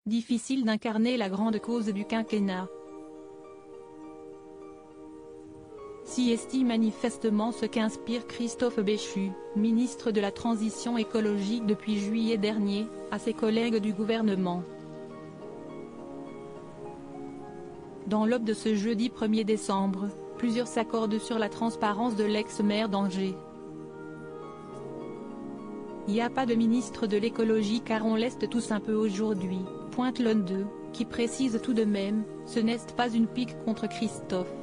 Difficile d'incarner la grande cause du quinquennat. Si est manifestement ce qu'inspire Christophe Béchu, ministre de la Transition écologique depuis juillet dernier, à ses collègues du gouvernement. Dans l'aube de ce jeudi 1er décembre, plusieurs s'accordent sur la transparence de l'ex-maire d'Angers. Il n'y a pas de ministre de l'écologie car on laisse tous un peu aujourd'hui, pointe l'un d'eux, qui précise tout de même, ce n'est pas une pique contre Christophe.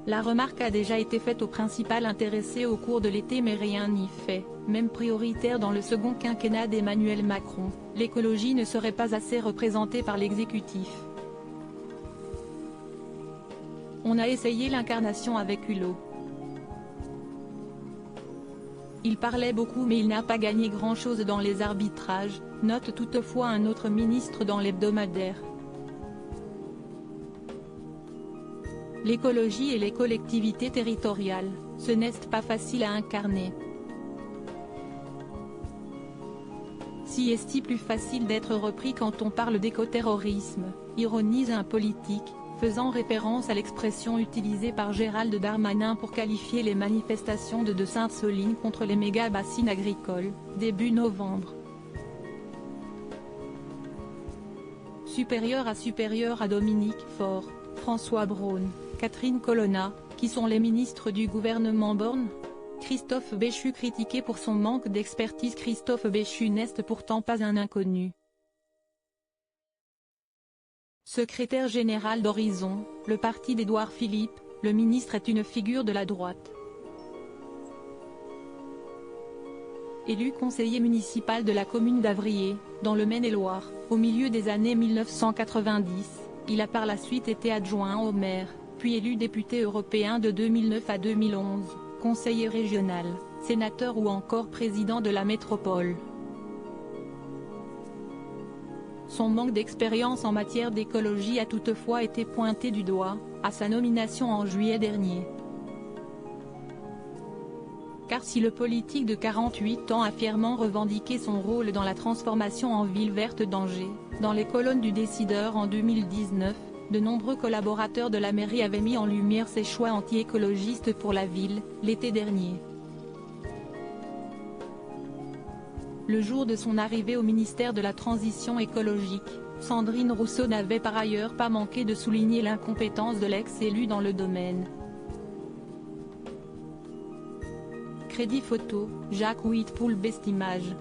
La remarque a déjà été faite au principal intéressé au cours de l'été mais rien n'y fait, même prioritaire dans le second quinquennat d'Emmanuel Macron, l'écologie ne serait pas assez représentée par l'exécutif. On a essayé l'incarnation avec Hulot. Il parlait beaucoup mais il n'a pas gagné grand-chose dans les arbitrages, note toutefois un autre ministre dans l'hebdomadaire. L'écologie et les collectivités territoriales, ce n'est pas facile à incarner. Si est-il plus facile d'être repris quand on parle d'écoterrorisme, ironise un politique, faisant référence à l'expression utilisée par Gérald Darmanin pour qualifier les manifestations de Sainte-Soline contre les méga-bassines agricoles, début novembre. Supérieur à Dominique Faure, François Braun, Catherine Colonna, qui sont les ministres du gouvernement Borne. Christophe Béchu critiqué pour son manque d'expertise. Christophe Béchu n'est pourtant pas un inconnu. Secrétaire général d'Horizon, le parti d'Édouard Philippe, le ministre est une figure de la droite. Élu conseiller municipal de la commune d'Avrier, dans le Maine-et-Loire, au milieu des années 1990, il a par la suite été adjoint au maire, puis élu député européen de 2009 à 2011, conseiller régional, sénateur ou encore président de la métropole. Son manque d'expérience en matière d'écologie a toutefois été pointé du doigt, à sa nomination en juillet dernier. Car si le politique de 48 ans a fièrement revendiqué son rôle dans la transformation en ville verte d'Angers, dans les colonnes du Décideur en 2019, de nombreux collaborateurs de la mairie avaient mis en lumière ses choix anti-écologistes pour la ville, l'été dernier. Le jour de son arrivée au ministère de la Transition écologique, Sandrine Rousseau n'avait par ailleurs pas manqué de souligner l'incompétence de l'ex-élu dans le domaine. Crédit photo, Jacques Whitpool Best Image.